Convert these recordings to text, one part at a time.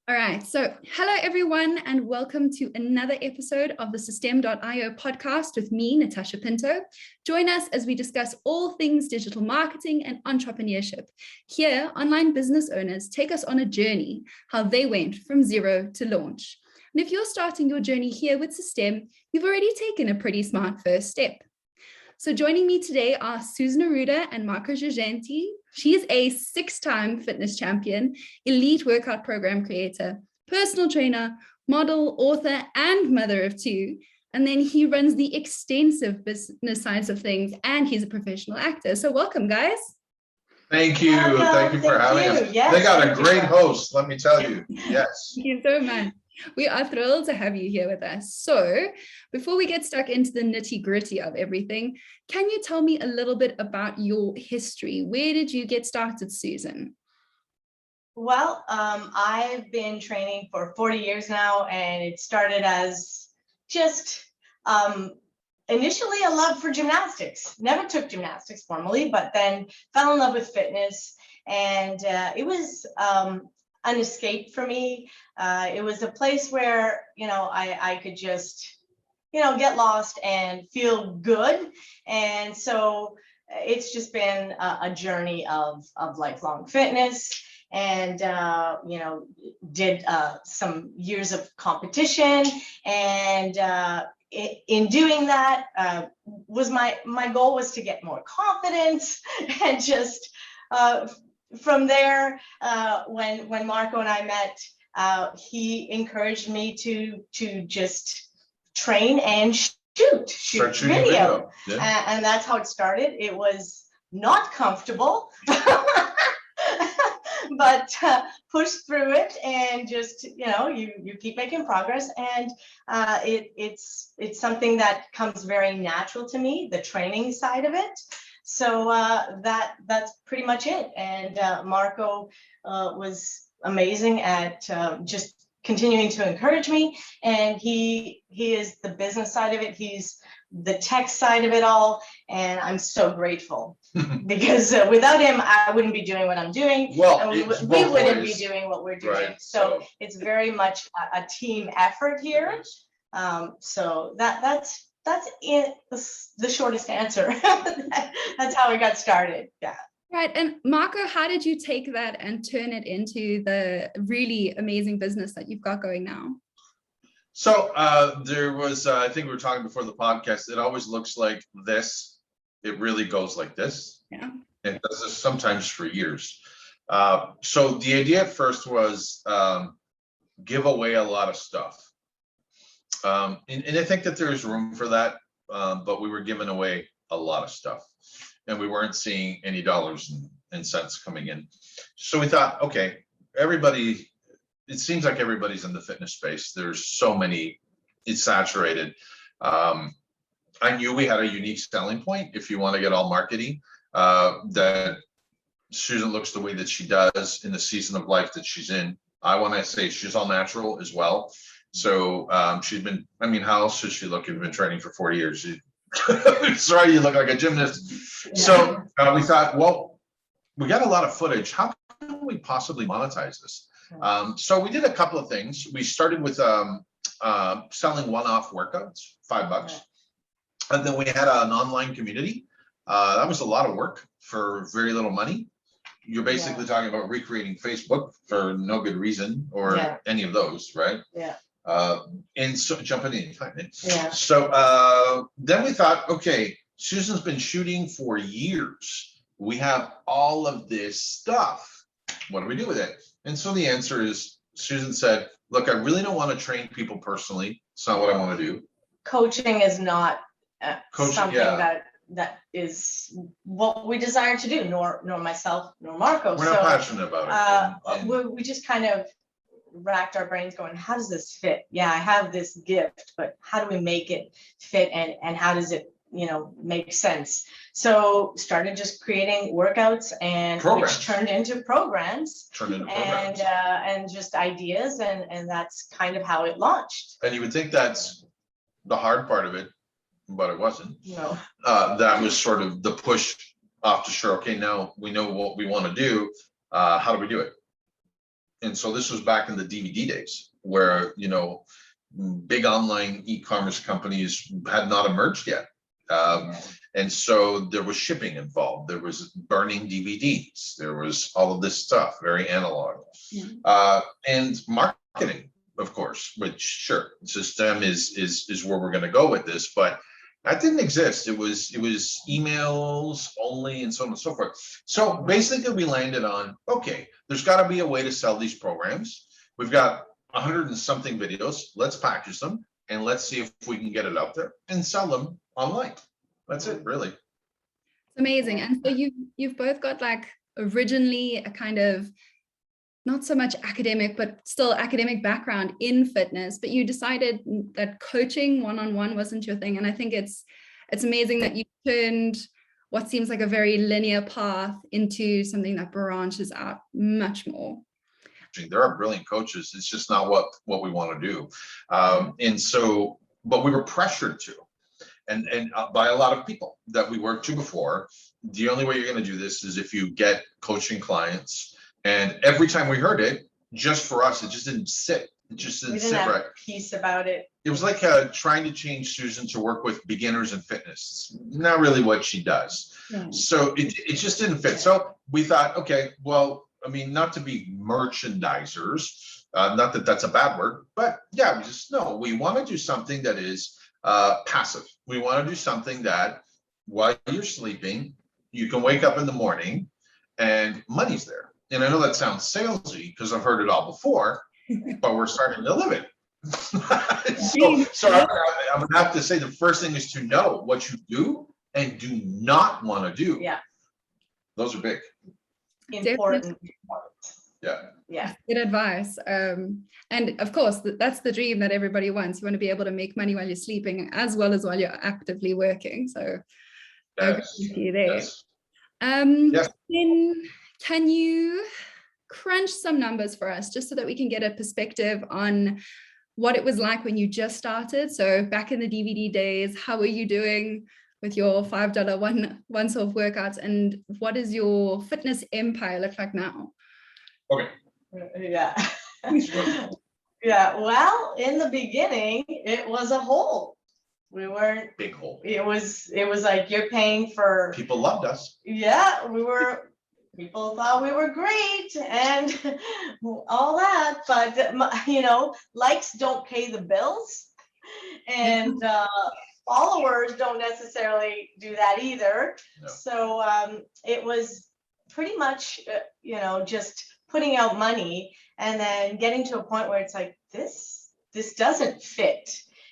All right, so hello everyone, and welcome to another episode of the Systeme.io podcast with me, Natasha Pinto. Join us as we discuss all things digital marketing and entrepreneurship. Here, online business owners take us on a journey, how they went from zero to launch. And if you're starting your journey here with Systeme, you've already taken a pretty smart first step. So joining me today are Susan Arruda and Marco Girgenti. She is a 6-time fitness champion, elite workout program creator, personal trainer, model, author, and mother of 2. And then he runs the extensive business sides of things, and he's a professional actor. So welcome, guys. Thank you. Thank you for having us. Yes, they got a great host, let me tell you. Yes. Thank you so much. We are thrilled to have you here with us. So before we get stuck into the nitty-gritty of everything, can you tell me a little bit about your history? Where did you get started, Susan? Well, I've been training for 40 years now, and it started as just initially a love for gymnastics. Never took gymnastics formally, but then fell in love with fitness, and it was an escape for me. It was a place where, I could just, get lost and feel good. And so it's just been a journey of lifelong fitness, and, did some years of competition. And in doing that, was my goal was to get more confidence and just, from there, when Marco and I met, he encouraged me to just train and shoot video. Yeah. And that's how it started. It was not comfortable, but pushed through it, and just you keep making progress, and it's something that comes very natural to me, the training side of it. So that's pretty much it. And Marco was amazing at just continuing to encourage me. And he is the business side of it. He's the tech side of it all. And I'm so grateful because without him, I wouldn't be doing what I'm doing. Well, and we wouldn't be doing what we're doing. Right. So it's very much a team effort here. So that's it, the shortest answer. That's how I got started. Yeah. Right. And Marco, how did you take that and turn it into the really amazing business that you've got going now? So there was, I think we were talking before the podcast, it always looks like this. It really goes like this. Yeah. And does this sometimes for years. So the idea at first was give away a lot of stuff. And I think that there's room for that, but we were giving away a lot of stuff, and we weren't seeing any dollars and cents coming in. So we thought, okay, it seems like everybody's in the fitness space. There's so many, it's saturated. I knew we had a unique selling point, if you want to get all marketing, that Susan looks the way that she does in the season of life that she's in. I want to say she's all natural as well. So she's been, how else should she look? You've been training for 40 years. Sorry, you look like a gymnast. Yeah. So we thought, well, we got a lot of footage. How can we possibly monetize this? So we did a couple of things. We started with selling one-off workouts, $5. And then we had an online community. That was a lot of work for very little money. You're basically talking about recreating Facebook for no good reason or any of those, right? Yeah. And so jumping in. Yeah. So then we thought, okay, Susan's been shooting for years. We have all of this stuff. What do we do with it? And so the answer is, Susan said, look, I really don't want to train people personally. It's not what I want to do. Coaching is not something that is what we desire to do, nor myself, nor Marco. We're not passionate about it. We just kind of racked our brains going, how does this fit? Yeah, I have this gift, but how do we make it fit, and how does it, make sense? So started just creating workouts, and which turned into programs. And just ideas, and that's kind of how it launched. And you would think that's the hard part of it, but it wasn't. No. That was sort of the push off to sure, okay, now we know what we want to do. How do we do it? And so this was back in the DVD days where, big online e-commerce companies had not emerged yet. And so there was shipping involved. There was burning DVDs. There was all of this stuff, very analog. And marketing, of course, which sure, Systeme is where we're going to go with this, but that didn't exist. It was emails only and so on and so forth. So basically we landed on, okay, there's got to be a way to sell these programs. We've got 100 and something videos. Let's package them and let's see if we can get it out there and sell them online. That's it, really. It's amazing. And so you've both got like originally a kind of not so much academic, but still academic background in fitness, but you decided that coaching one-on-one wasn't your thing. And I think it's amazing that you turned what seems like a very linear path into something that branches out much more. There are brilliant coaches. It's just not what we want to do. And so, but we were pressured to, and by a lot of people that we worked to before. The only way you're going to do this is if you get coaching clients. And every time we heard it, just for us, it just didn't sit. It just didn't sit right. Peace about it. It was like trying to change Susan to work with beginners in fitness. It's not really what she does. So it just didn't fit. So we thought, okay, well, I mean, not to be merchandisers, not that that's a bad word, but yeah, we want to do something that is passive. We want to do something that while you're sleeping, you can wake up in the morning and money's there. And I know that sounds salesy because I've heard it all before, but we're starting to live it. so I'm going to have to say the first thing is to know what you do and do not want to do. Yeah. Those are big. Important. Yeah. Good advice. And of course, that's the dream that everybody wants. You want to be able to make money while you're sleeping as well as while you're actively working. So I agree with you there. Yes. Then can you crunch some numbers for us just so that we can get a perspective on what it was like when you just started? So back in the DVD days, how were you doing with your $5 once-off workouts, and what does your fitness empire look like now? Okay. Yeah. Yeah. Well, in the beginning, it was a hole. We weren't big hole. It was like you're paying for. People loved us. Yeah, people thought we were great and all that, but likes don't pay the bills, and followers don't necessarily do that either. No. So it was pretty much just putting out money and then getting to a point where it's like this doesn't fit.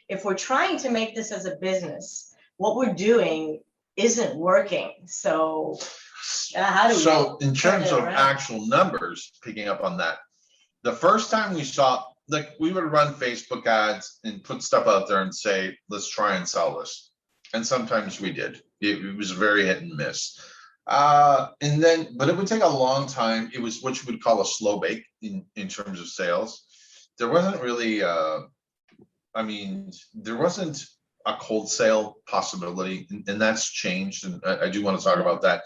If we're trying to make this as a business, what we're doing isn't working. So how do we? So in terms of actual numbers, picking up on that, the first time we saw, like, we would run Facebook ads and put stuff out there and say, let's try and sell this. And sometimes we did. It was very hit and miss. But it would take a long time. It was what you would call a slow bake in terms of sales. There wasn't really, there wasn't a cold sale possibility, and that's changed. And I do want to talk about that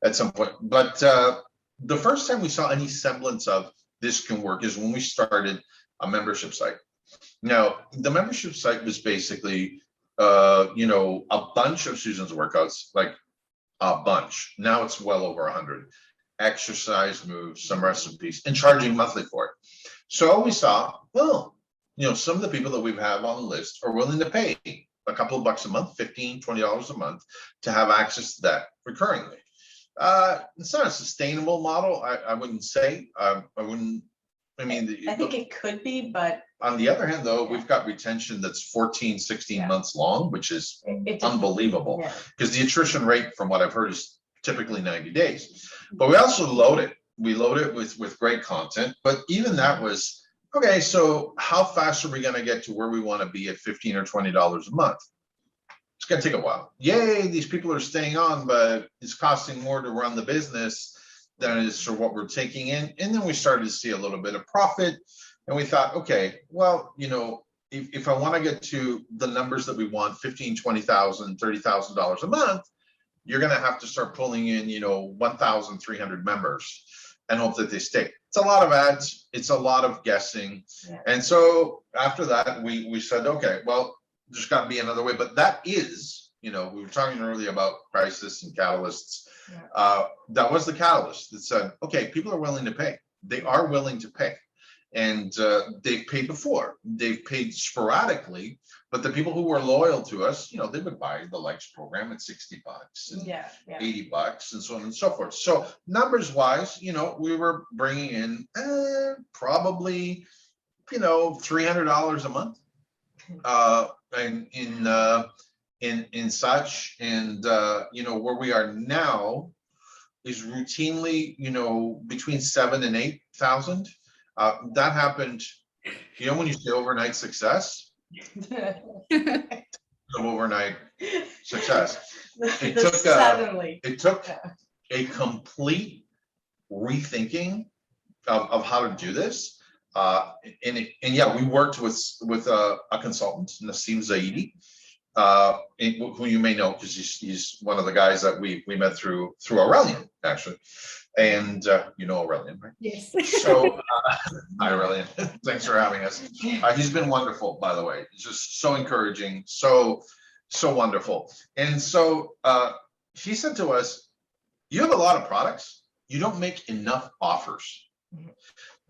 at some point. But the first time we saw any semblance of this can work is when we started a membership site. Now, the membership site was basically, a bunch of Susan's workouts, like a bunch. Now it's well over 100 exercise moves, some recipes, and charging monthly for it. So we saw, well, some of the people that we have on the list are willing to pay a couple of bucks a month, $15, $20 a month, to have access to that recurringly. It's not a sustainable model, I wouldn't say. I think it could be, but on the other hand, though, we've got retention that's 14, 16 months long, which is unbelievable, because the attrition rate, from what I've heard, is typically 90 days. But we also load it. We load it with great content. But even that was, okay, so how fast are we going to get to where we want to be at $15 or $20 a month? It's going to take a while. Yay, these people are staying on, but it's costing more to run the business than it is for what we're taking in. And then we started to see a little bit of profit. And we thought, okay, well, if I want to get to the numbers that we want, $15,000, $20,000, $30,000 a month, you're going to have to start pulling in, 1,300 members and hope that they stay. it's a lot of ads, it's a lot of guessing. Yeah. And so after that, we said, okay, well, there's got to be another way. But that is, we were talking earlier about crisis and catalysts. That was the catalyst that said, okay, people are willing to pay. They are willing to pay. And they've paid before. They've paid sporadically, but the people who were loyal to us, they would buy the likes program at $60 and $80 and so on and so forth. So numbers wise, we were bringing in probably, $300 a month in such. And, where we are now is routinely, between 7,000 and 8,000. That happened, when you say overnight success, overnight success. It took a complete rethinking of how to do this. We worked with a consultant, Nasim Zaidi, who you may know because he's one of the guys that we met through Aurelian, actually. And Aurelian, right? Yes. So, hi Aurelian, thanks for having us. He's been wonderful, by the way. He's just so encouraging, so wonderful. And so he said to us, you have a lot of products, you don't make enough offers. Mm-hmm.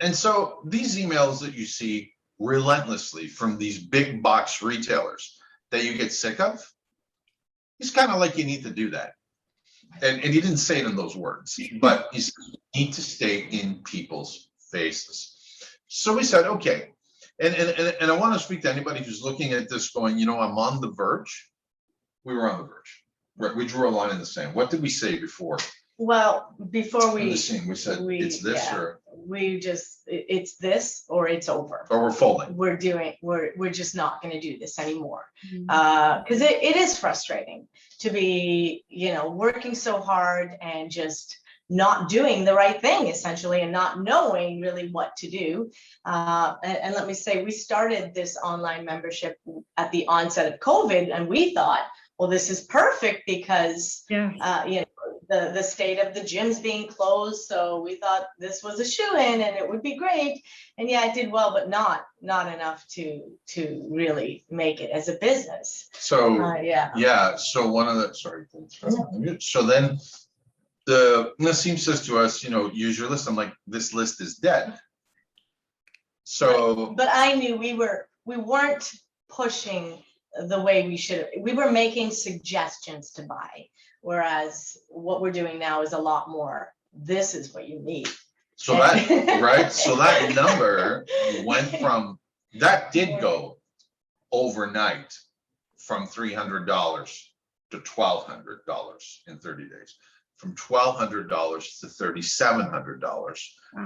And so these emails that you see relentlessly from these big box retailers that you get sick of, it's kind of like you need to do that. And he didn't say it in those words, but he said, you need to stay in people's faces. So we said, okay. And I want to speak to anybody who's looking at this going, I'm on the verge. We were on the verge. Right? We drew a line in the sand. What did we say before? Well, before we said it's this or it's this or it's over. Or we're folding. We're just not going to do this anymore. Because it is frustrating to be, working so hard and just not doing the right thing essentially and not knowing really what to do. And let me say, we started this online membership at the onset of COVID, and we thought, well, this is perfect because the state of the gyms being closed. So we thought this was a shoo-in and it would be great. And it did well, but not enough to really make it as a business. So so one of the so then the Nasim says to us, use your list. I'm like, this list is dead. So but I knew we weren't pushing the way we should. We were making suggestions to buy. Whereas what we're doing now is a lot more, this is what you need. So that, right? So that number went from, that did go overnight from $300 to $1,200 in 30 days. From $1,200 to $3,700,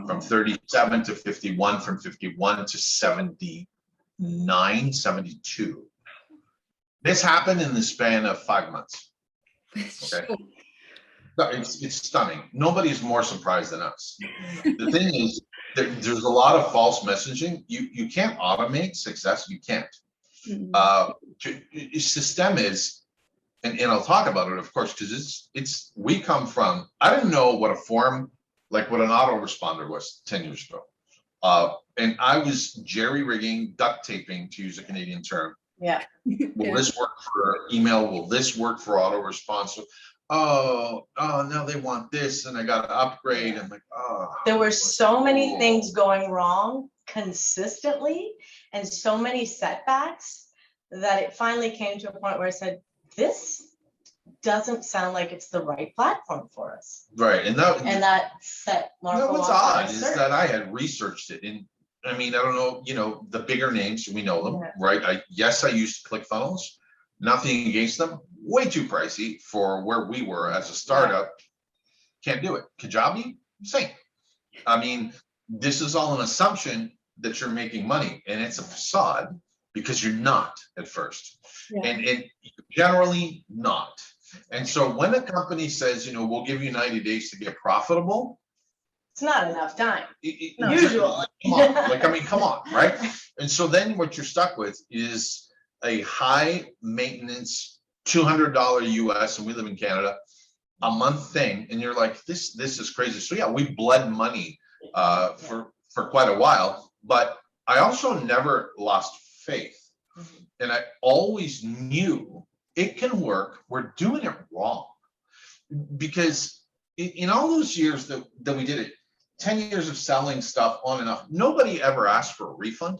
from 37 to 51, from 51 to 79, 72. This happened in the span of 5 months. Okay. No, it's stunning. Nobody's more surprised than us. The thing is, there's a lot of false messaging. You can't automate success. You can't. Systeme is, and I'll talk about it, of course, because it's we come from. I didn't know what a form, like what an autoresponder was 10 years ago, and I was jerry rigging, duct taping, to use a Canadian term. Yeah. Will this work for email? Will this work for auto response? Oh, now they want this, and I got to upgrade. And like, there were so many things going wrong consistently, and so many setbacks that it finally came to a point where I said, "This doesn't sound like it's the right platform for us." Right, and that set Marco. What's odd is that I had researched it in. I mean, I don't know, the bigger names, we know them, right? I used ClickFunnels, nothing against them, way too pricey for where we were as a startup. Can't do it. Kajabi, same. I mean, this is all an assumption that you're making money, and it's a facade because you're not at first, and generally not. And so when a company says, we'll give you 90 days to get profitable, it's not enough time. Usually. Come on, right? And so then what you're stuck with is a high maintenance $200 US, and we live in Canada, a month thing. And you're like, this is crazy. So we bled money for quite a while, but I also never lost faith. And I always knew it can work. We're doing it wrong. Because in all those years that we did it, 10 years of selling stuff on and off, nobody ever asked for a refund.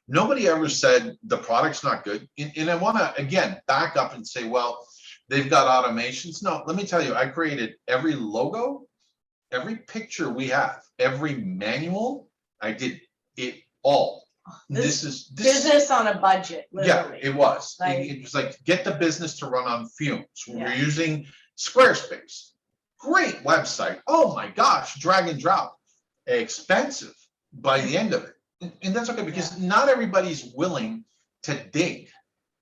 Nobody ever said the product's not good. And I want to, again, back up and say, well, they've got automations. No, let me tell you, I created every logo, every picture we have, every manual. I did it all. This is business on a budget, literally. Yeah, it was. Like, it was like, get the business to run on fumes. Yeah. We're using Squarespace. Great website. Oh my gosh, drag and drop. Expensive by the end of it. And that's okay, because not everybody's willing to dig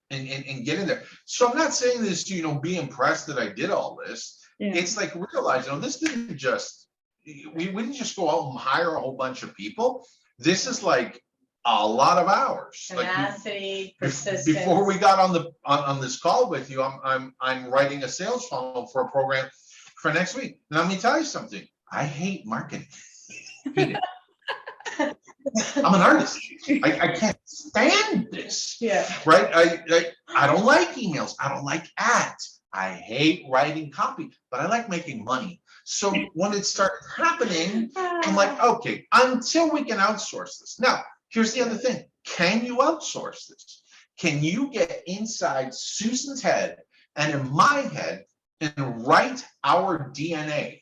and get in there. So I'm not saying this to, be impressed that I did all this. Yeah. It's like, realize, this didn't just, we didn't just go out and hire a whole bunch of people. This is like a lot of hours. Tenacity, persistence. Before we got on this call with you, I'm writing a sales funnel for a program for next week. And let me tell you something. I hate marketing. I'm an artist. I can't stand this. Yeah. Right? I don't like emails. I don't like ads. I hate writing copy, but I like making money. So when it started happening, I'm like, okay, until we can outsource this. Now, here's the other thing. Can you outsource this? Can you get inside Susan's head and in my head and write our DNA?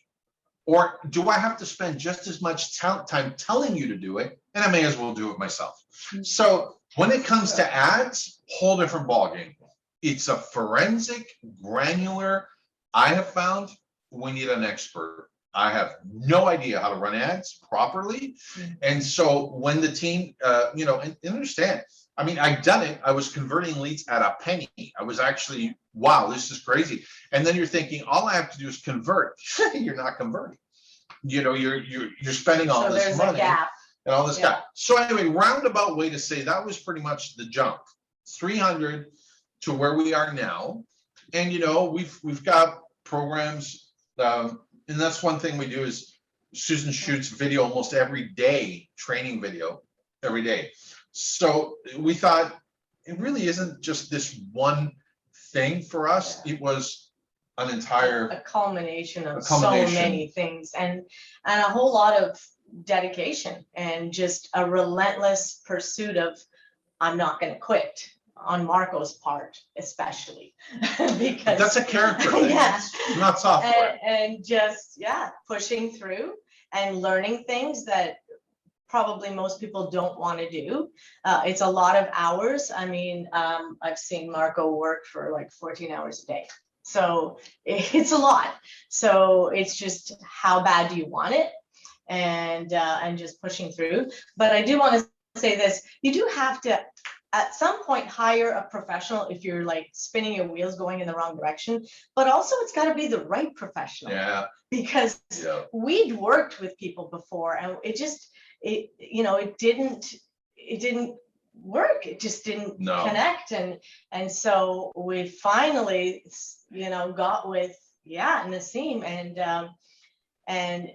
Or do I have to spend just as much time telling you to do it? And I may as well do it myself. So when it comes to ads, whole different ballgame. It's a forensic, granular. I have found we need an expert. I have no idea how to run ads properly. And so when the team, and understand, I've done it. I was converting leads at a penny. I was actually, wow, this is crazy. And then you're thinking, all I have to do is convert. You're not converting. You're spending all this money and all this stuff. So anyway, roundabout way to say that was pretty much the jump, 300 to where we are now. And we've got programs, and that's one thing we do is Susan shoots video almost every day, training video every day. So we thought it really isn't just this one thing for us. It was an entire a culmination of so many things, and a whole lot of dedication and just a relentless pursuit of I'm not going to quit on Marco's part, especially because that's a character thing. It's not software. And just pushing through and learning things that probably most people don't want to do. It's a lot of hours. I've seen Marco work for like 14 hours a day. So it's a lot. So it's just how bad do you want it, and just pushing through. But I do want to say this: you do have to, at some point, hire a professional if you're like spinning your wheels going in the wrong direction. But also, it's got to be the right professional. Yeah. Because we'd worked with people before, and it didn't work. It just didn't connect, and so we finally got with Nasim, and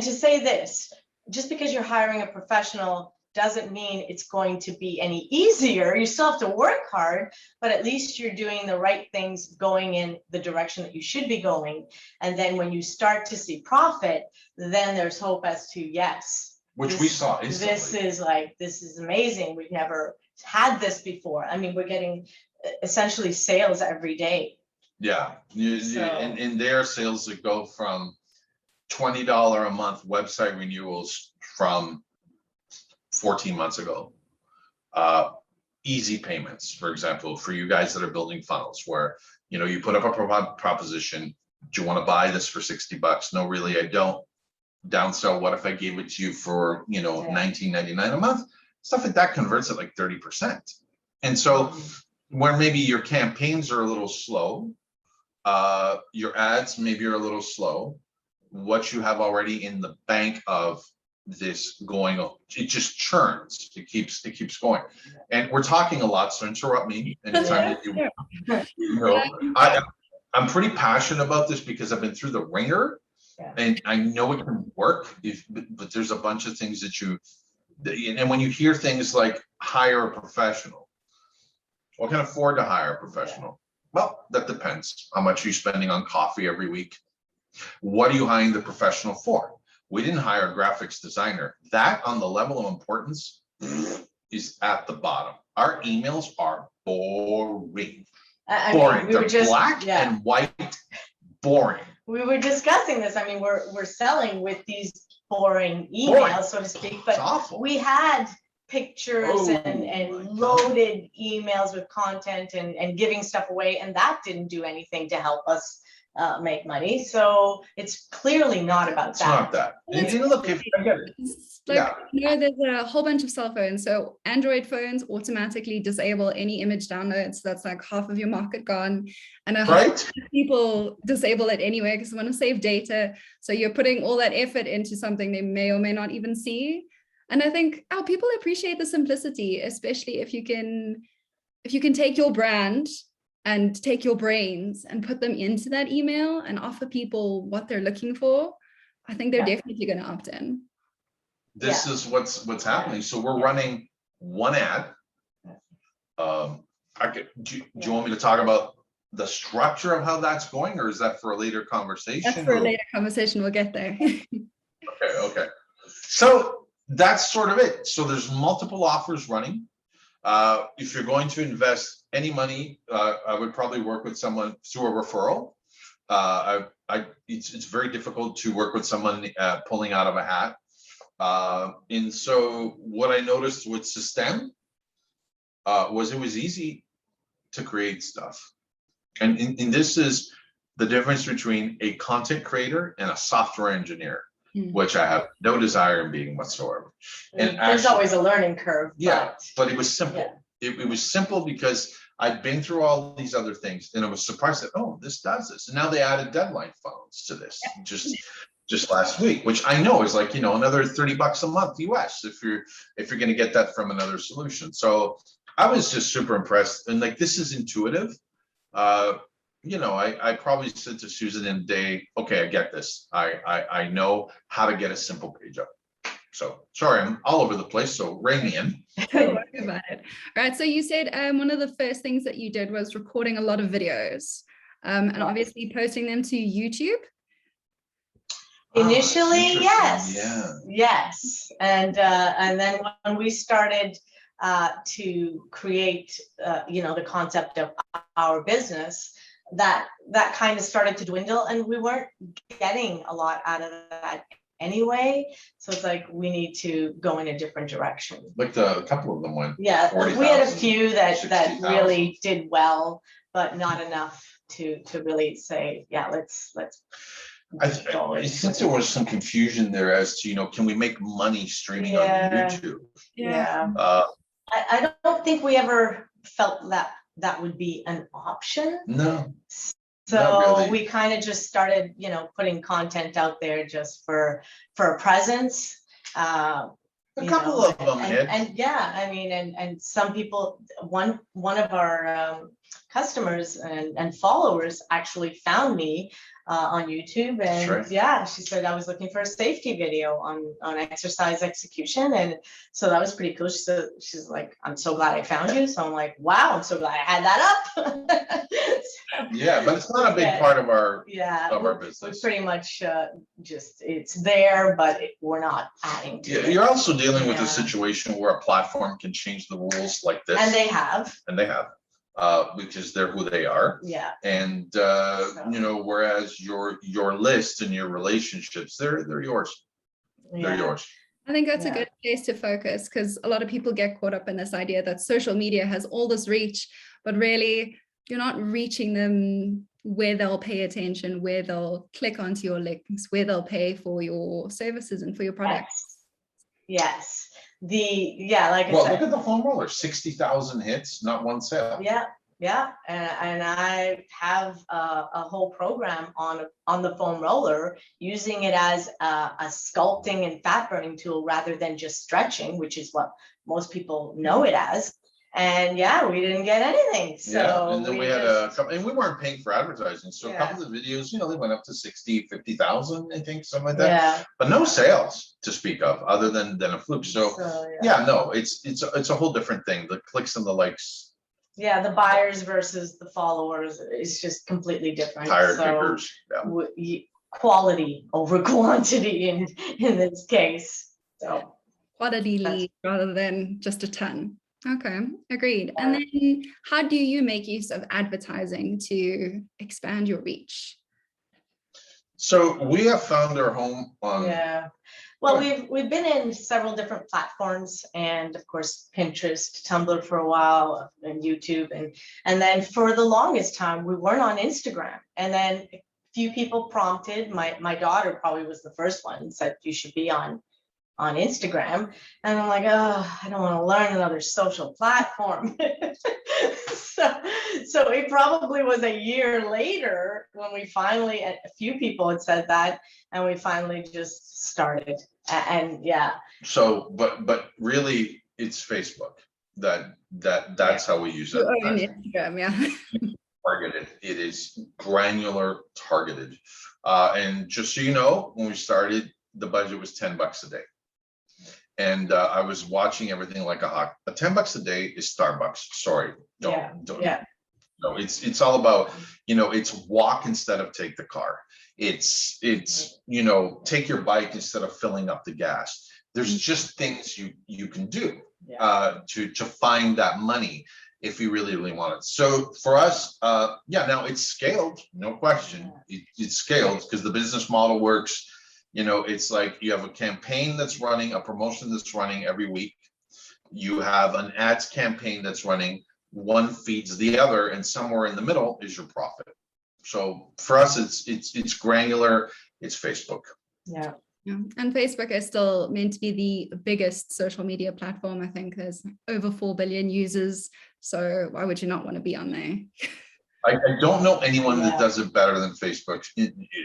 to say this, just because you're hiring a professional doesn't mean it's going to be any easier. You still have to work hard, but at least you're doing the right things, going in the direction that you should be going. And then when you start to see profit, then there's hope as to we saw instantly. This is amazing. We've never had this before. We're getting essentially sales every day. Yeah. In their sales that go from $20 a month website renewals from 14 months ago. Easy payments, for example, for you guys that are building funnels where, you put up a proposition. Do you want to buy this for $60? No, really, I don't. Downsell, what if I gave it to you for, $19.99 a month? Stuff like that converts at like 30%. And so where maybe your campaigns are a little slow, your ads maybe are a little slow, what you have already in the bank of this going, it just churns. It keeps going. And we're talking a lot, so interrupt me anytime that you want. I'm pretty passionate about this because I've been through the ringer And I know it can work, but there's a bunch of things and when you hear things like hire a professional, or can afford to hire a professional. Well, that depends. How much are you spending on coffee every week? What are you hiring the professional for? We didn't hire a graphics designer. That, on the level of importance, is at the bottom. Our emails are boring. Boring. We were just black and white, boring. We were discussing this. I mean, we're selling with these boring emails, so to speak, but we had pictures and loaded emails with content and giving stuff away, and that didn't do anything to help us make money. So it's clearly not about that. It's not that. And look, if I get it. Like, there's a whole bunch of cell phones. So Android phones automatically disable any image downloads. That's like half of your market gone. And a whole bunch of people disable it anyway because they want to save data. So you're putting all that effort into something they may or may not even see. And I think people appreciate the simplicity, especially if you can take your brand and take your brains and put them into that email and offer people what they're looking for. I think they're definitely going to opt in. This is what's happening. So we're running one ad. Do you want me to talk about the structure of how that's going, or is that for a later conversation? That's for a later conversation. We'll get there. Okay. So that's sort of it. So there's multiple offers running. If you're going to invest any money, I would probably work with someone through a referral. It's very difficult to work with someone pulling out of a hat. And so what I noticed with Systeme was it was easy to create stuff. And this is the difference between a content creator and a software engineer, which I have no desire in being whatsoever. And there's always a learning curve. But it was simple. It was simple because I'd been through all these other things and I was surprised that, oh, this does this. And now they added deadline phones to this just last week, which I know is like, another $30 a month US if you're going to get that from another solution. So I was just super impressed. And like, this is intuitive. I probably said to Susan in a day, okay, I get this. I know how to get a simple page up. So sorry, I'm all over the place. So rein me in. Don't worry about it. All right. So you said one of the first things that you did was recording a lot of videos and obviously posting them to YouTube. Initially, yes. Yes. And then when we started to create, the concept of our business, that kind of started to dwindle, and we weren't getting a lot out of that anyway. So it's like we need to go in a different direction. Like a couple of them went. Yeah, 40, we had a few that really did well, but not enough to really say, let's. I think there was some confusion there as to, can we make money streaming on YouTube? Yeah. I don't think we ever felt that would be an option. No. So really. We kind of just started, putting content out there just for a presence. A couple of them hit. And some people, one of our customers and followers actually found me on YouTube, and she said I was looking for a safety video on exercise execution, and so that was pretty cool. She's like, I'm so glad I found you. So I'm like, wow, I'm so glad I had that up. But it's not a big part of our business. We're pretty much it's there, but we're not adding to it. You're also dealing with a situation where a platform can change the rules like this, and they have. Because they're who they are. And whereas your list and your relationships, they're yours. They're yours. I think that's a good place to focus, because a lot of people get caught up in this idea that social media has all this reach, but really you're not reaching them where they'll pay attention, where they'll click onto your links, where they'll pay for your services and for your products. Yes. Like I said, look at the foam roller, 60,000 hits, not one sale. And I have a whole program on the foam roller, using it as a sculpting and fat burning tool rather than just stretching, which is what most people know it as. And yeah, we didn't get anything. So yeah, and then we had a just, couple, and we weren't paying for advertising. So a couple of the videos, they went up to 60, 50,000, I think, something like that. yeah. But no sales to speak of, other than a fluke. So yeah, no, it's a whole different thing. The clicks and the likes. Yeah, the buyers versus the followers is just completely different. Tire kickers. Yeah. Quality over quantity in this case. So Quality lead rather than just a ton. Okay, agreed. And then how do you make use of advertising to expand your reach? So we have found our home on. Yeah. Well, we've been in several different platforms, and of course Pinterest, Tumblr for a while, and YouTube, and then for the longest time we weren't on Instagram. And then a few people prompted, my daughter probably was the first one, and said you should be on Instagram. And I'm like, oh, I don't want to learn another social platform. So it probably was a year later when we finally, a few people had said that, and we finally just started. And yeah. So, but really, it's Facebook. That's how we use it. Instagram, yeah. Targeted. It is granular targeted. And just so you know, when we started, the budget was $10 a day. And I was watching everything like a hawk. But $10 a day is Starbucks. Sorry, don't. Yeah. No, it's all about, it's walk instead of take the car. It's take your bike instead of filling up the gas. There's just things you can do to find that money if you really want it. So for us, now it's scaled, no question. It's scaled because the business model works. It's like you have a campaign that's running, a promotion that's running every week. You have an ads campaign that's running. One feeds the other, and somewhere in the middle is your profit. So for us, it's granular. It's Facebook. Yeah. And Facebook is still meant to be the biggest social media platform. I think there's over 4 billion users. So why would you not want to be on there? I don't know anyone that does it better than Facebook,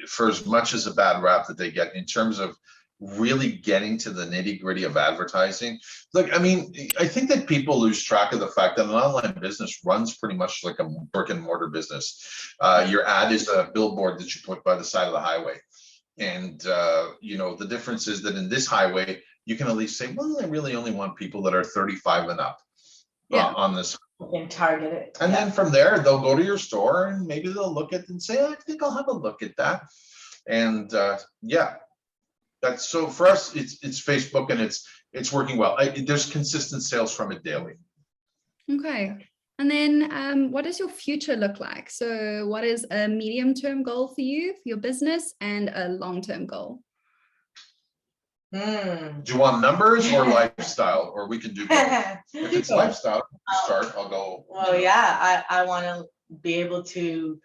for as much as a bad rap that they get in terms of really getting to the nitty-gritty of advertising. Look, I mean, I think that people lose track of the fact that an online business runs pretty much like a brick and mortar business. Your ad is a billboard that you put by the side of the highway. And, the difference is that in this highway, you can at least say, well, I really only want people that are 35 and up on this. You can target it. And then from there, they'll go to your store and maybe they'll look at it and say, I think I'll have a look at that. And that's so for us, it's Facebook, and it's working well. There's consistent sales from it daily. Okay. And then what does your future look like? So what is a medium-term goal for you, for your business, and a long-term goal? Do you want numbers or lifestyle, or we can do both? If it's lifestyle, I'll go. Well, yeah, I want to be able to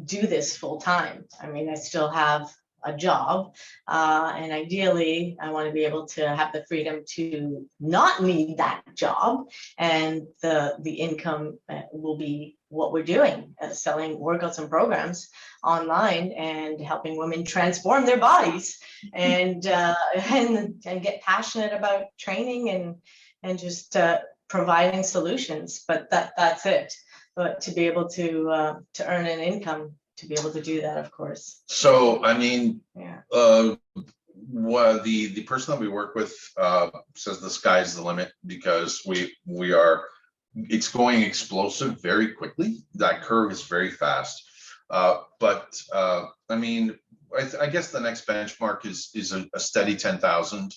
do this full time. I mean, I still have a job, and ideally I want to be able to have the freedom to not need that job, and the income will be what we're doing, selling workouts and programs online and helping women transform their bodies and get passionate about training and just providing solutions. But that's it. But to be able to earn an income, to be able to do that, of course. So, I mean, the person that we work with says the sky's the limit, because it's going explosive very quickly. That curve is very fast. But I mean, I guess the next benchmark is a steady 10,000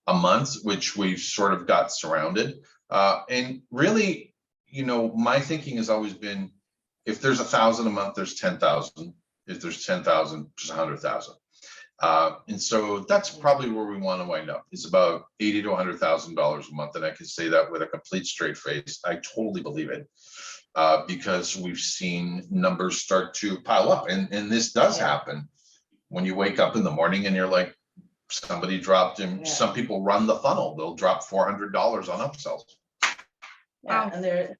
a month, which we've sort of got surrounded. And really, my thinking has always been, if there's 1,000 a month, there's 10,000. If there's 10,000, there's 100,000. And so that's probably where we want to wind up. It's about $80,000 to $100,000 a month, and I can say that with a complete straight face. I totally believe it, because we've seen numbers start to pile up, and this does happen when you wake up in the morning and you're like, somebody dropped him. Some people run the funnel; they'll drop $400 on upsells. Yeah, and it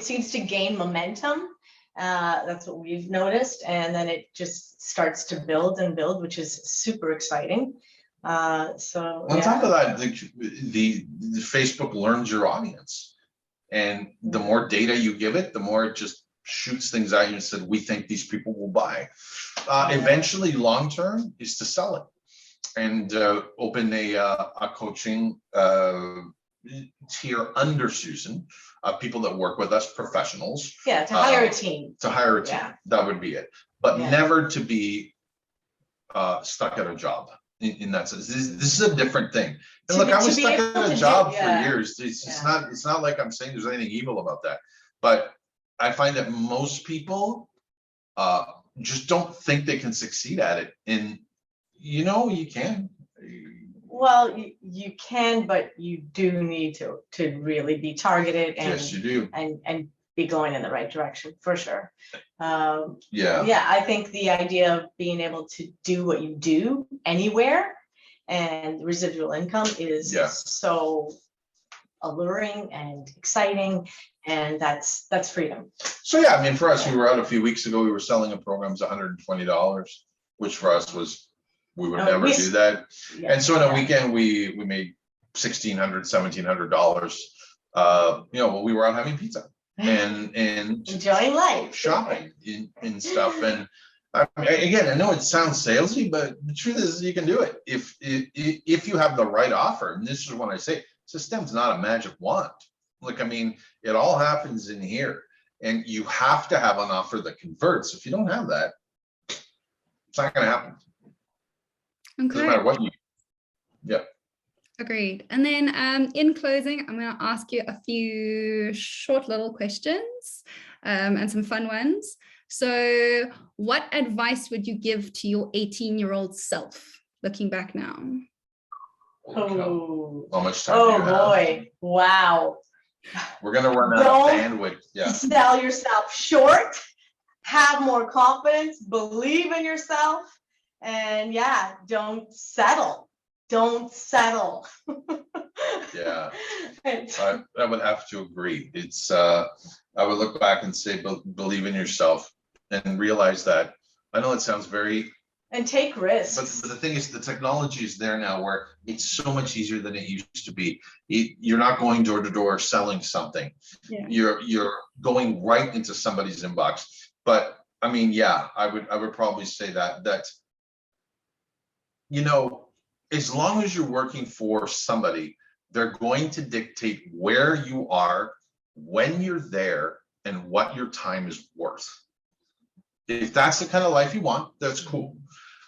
seems to gain momentum. That's what we've noticed, and then it just starts to build and build, which is super exciting. So on top of that, the Facebook learns your audience. And the more data you give it, the more it just shoots things at you and said, we think these people will buy. Eventually, long term is to sell it and open a coaching tier under Susan, people that work with us, professionals. Yeah, to hire a team. To hire a team, that would be it. But never to be stuck at a job in that sense. This is a different thing. And look, I was stuck at a job for years. It's not like I'm saying there's anything evil about that. But I find that most people just don't think they can succeed at it. And you can. Well, you can, but you do need to really be targeted and yes, you do. And be going in the right direction for sure. Yeah, I think the idea of being able to do what you do anywhere and residual income is so alluring and exciting, and that's freedom. So yeah, I mean, for us, we were out a few weeks ago. We were selling a program's $120, which for us was, we would never do that. And so in a weekend, we made $1,600, $1,700. Well, we were out having pizza and enjoying life, shopping and stuff. And again, I know it sounds salesy, but the truth is you can do it if you have the right offer. And this is when I say Systeme's not a magic wand. Look, I mean, it all happens in here, and you have to have an offer that converts. If you don't have that, it's not going to happen. Okay. Doesn't matter what you. Yeah. Agreed. And then in closing, I'm going to ask you a few short little questions and some fun ones. So what advice would you give to your 18-year-old self looking back now? Oh, how much time do you have? Boy. Wow. We're going to run out of bandwidth. Yeah. Sell yourself short, have more confidence, believe in yourself, and don't settle. Don't settle. Yeah, I would have to agree. It's I would look back and say, believe in yourself and realize that. I know it sounds very. And take risks. But the thing is, the technology is there now where it's so much easier than it used to be. You're not going door to door selling something. Yeah. You're going right into somebody's inbox. But I mean, I would probably say that as long as you're working for somebody, they're going to dictate where you are, when you're there, and what your time is worth. If that's the kind of life you want, that's cool.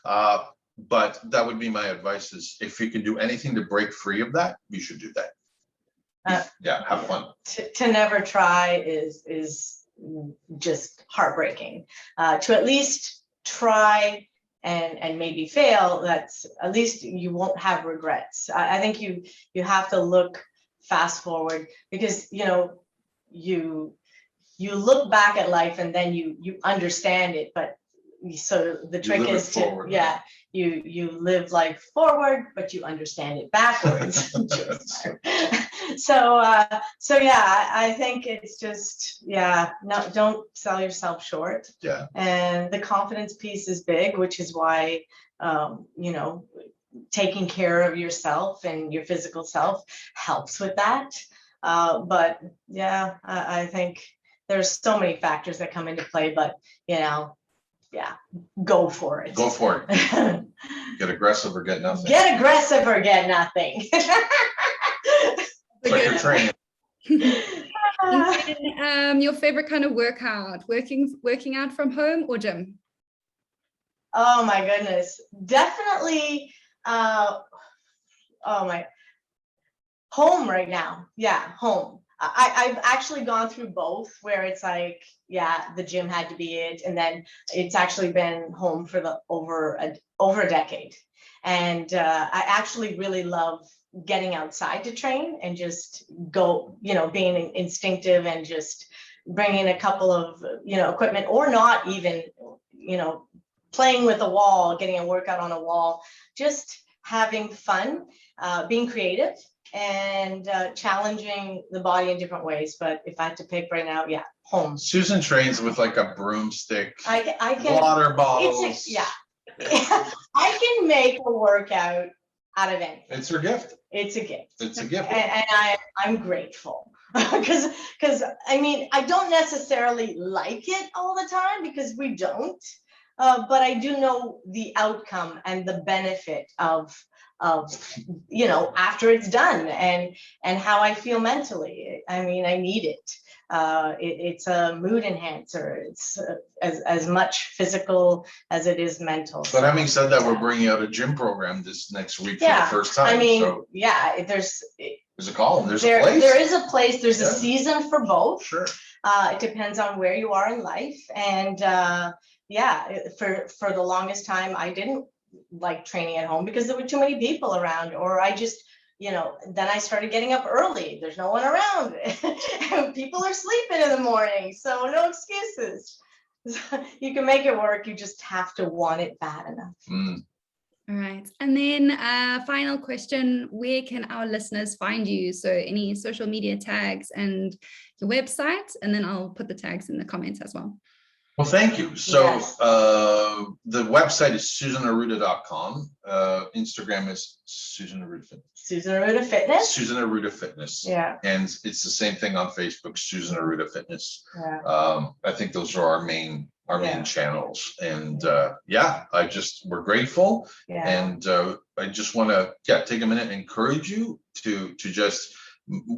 But that would be my advice, is if you can do anything to break free of that, you should do that. Have fun. To never try is just heartbreaking. To at least try and maybe fail, that's at least you won't have regrets. I think you have to look fast forward, because you look back at life and then you understand it, but so the trick is to you live life forward, but you understand it backwards. I think it's just don't sell yourself short. And the confidence piece is big, which is why taking care of yourself and your physical self helps with that. I think there's so many factors that come into play, but go for it. Go for it. Get aggressive or get nothing. Get aggressive or get nothing. It's like you're training. Your favorite kind of workout? Working out from home or gym? Oh my goodness, definitely. Home right now. Home. I've actually gone through both, where it's like, the gym had to be it, and then it's actually been home for over a decade. And I actually really love getting outside to train and just go, being instinctive and just bringing a couple of, equipment, or not even, playing with a wall, getting a workout on a wall, just having fun, being creative, and challenging the body in different ways. But if I had to pick right now, home. Susan trains with like a broomstick, I can, water bottles. I can make a workout out of anything. It's her gift. It's a gift. It's a gift. And I'm grateful. Because I mean, I don't necessarily like it all the time, because we don't, but I do know the outcome and the benefit of after it's done, and how I feel mentally. I mean, I need it. It's a mood enhancer. It's as much physical as it is mental. But having said that, we're bringing out a gym program this next week for the first time. I mean, so there's a call. There's a place. There is a place. There's a season for both. Sure. It depends on where you are in life, and for the longest time, I didn't like training at home because there were too many people around, or I just, then I started getting up early. There's no one around. People are sleeping in the morning, so no excuses. You can make it work. You just have to want it bad enough. All right. And then final question, where can our listeners find you? So any social media tags and your website, and then I'll put the tags in the comments as well. Well, thank you. So the website is susanarruda.com. Instagram is Susan Arruda Fitness. Susan Arruda Fitness? Susan Arruda Fitness. Yeah. And it's the same thing on Facebook, Susan Arruda Fitness. Yeah. I think those are our main channels. And we're grateful. Yeah. And I just want to take a minute and encourage you to just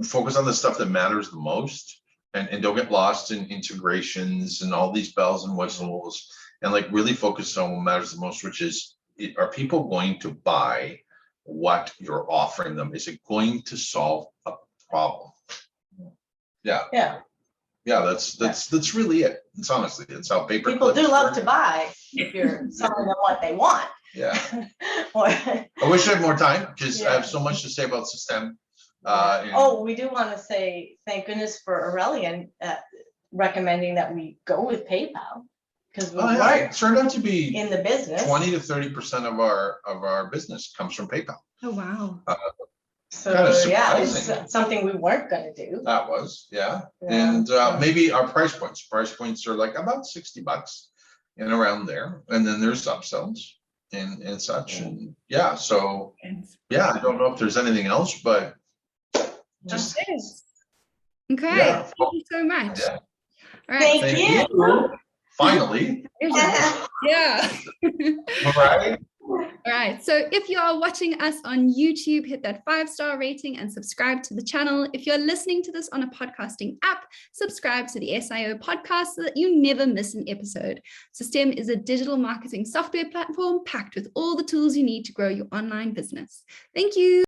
focus on the stuff that matters the most. And don't get lost in integrations and all these bells and whistles, and like really focus on what matters the most, which is, are people going to buy what you're offering them? Is it going to solve a problem? Yeah. That's really it. It's honestly, it's how paper people do love to buy if you're selling them what they want. Yeah. I wish I had more time, because I have so much to say about Systeme. We do want to say thank goodness for Aurelian recommending that we go with PayPal, because it turned out to be in the business 20 to 30% of our business comes from PayPal. Oh wow! It's something we weren't going to do. That was and maybe our price points are like about $60 and around there, and then there's upsells and such, and I don't know if there's anything else, but. Just okay. Thank you so much. Yeah. All right. Thank you. Finally. Yeah. All right. All right. So if you are watching us on YouTube, hit that 5-star rating and subscribe to the channel. If you're listening to this on a podcasting app, subscribe to the SIO podcast so that you never miss an episode. Systeme is a digital marketing software platform packed with all the tools you need to grow your online business. Thank you.